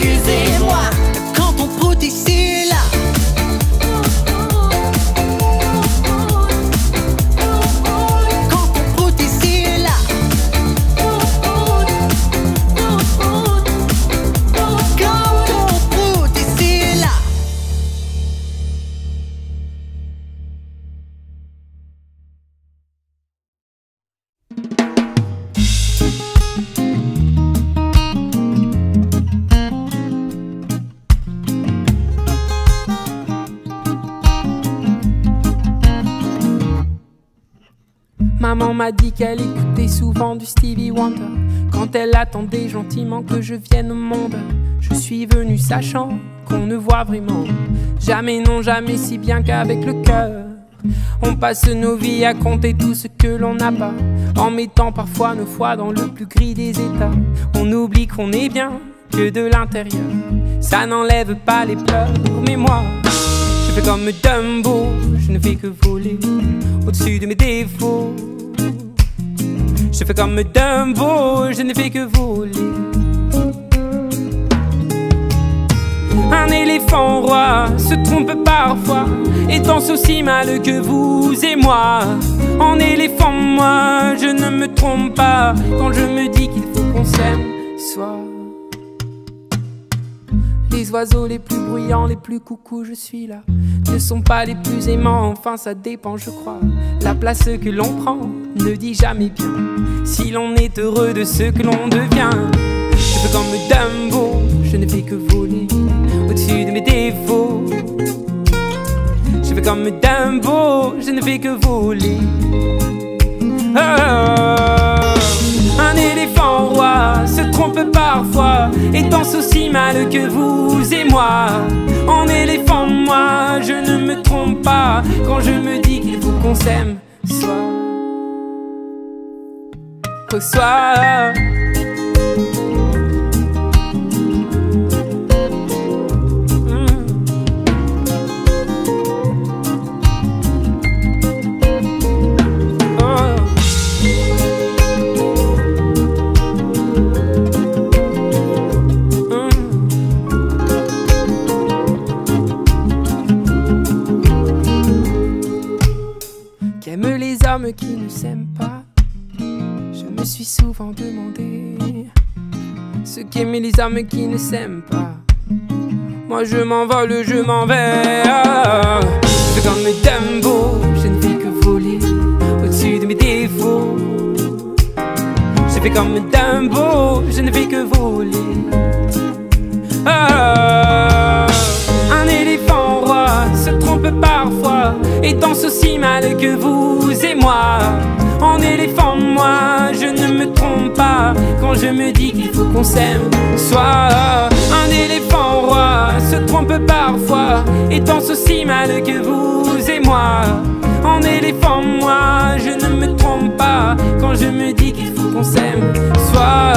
excusez-moi. Quand on prout ici et là, quand on prout ici et là, quand on prout ici et là. Maman m'a dit qu'elle écoutait souvent du Stevie Wonder quand elle attendait gentiment que je vienne au monde. Je suis venu sachant qu'on ne voit vraiment jamais, non jamais, si bien qu'avec le cœur. On passe nos vies à compter tout ce que l'on n'a pas, en mettant parfois nos foi dans le plus gris des états. On oublie qu'on est bien que de l'intérieur, ça n'enlève pas les pleurs. Mais moi, je fais comme Dumbo, je ne fais que voler au-dessus de mes défauts. Je fais comme Dumbo, je ne fais que voler. Un éléphant roi se trompe parfois et danse aussi mal que vous et moi. En éléphant, moi, je ne me trompe pas quand je me dis qu'il faut qu'on s'aime soit. Les oiseaux les plus bruyants, les plus coucous, je suis là, ne sont pas les plus aimants, enfin ça dépend je crois. La place que l'on prend ne dit jamais bien si l'on est heureux de ce que l'on devient. Je fais comme Dumbo, je ne fais que voler au-dessus de mes défauts. Je fais comme Dumbo, je ne fais que voler. Un éléphant roi se trompe parfois et danse aussi mal que vous et moi. En éléphant, moi, je ne me trompe pas quand je me dis qu'il faut qu'on s'aime soit. Au soir. Qu'aiment les hommes qui ne s'aiment pas? Je me suis souvent demandé ce qu'aimaient les hommes qui ne s'aiment pas. Moi je m'envole, je m'en vais. Je fais comme Dumbo, je ne fais que voler au-dessus de mes défauts. Je fais comme Dumbo, je ne fais que voler. Un éléphant roi se trompe parfois et danse aussi mal que vous et moi. En éléphant, moi, je ne me trompe pas quand je me dis qu'il faut qu'on s'aime soit. Un éléphant roi se trompe parfois et danse aussi mal que vous et moi. En éléphant, moi, je ne me trompe pas quand je me dis qu'il faut qu'on s'aime soit.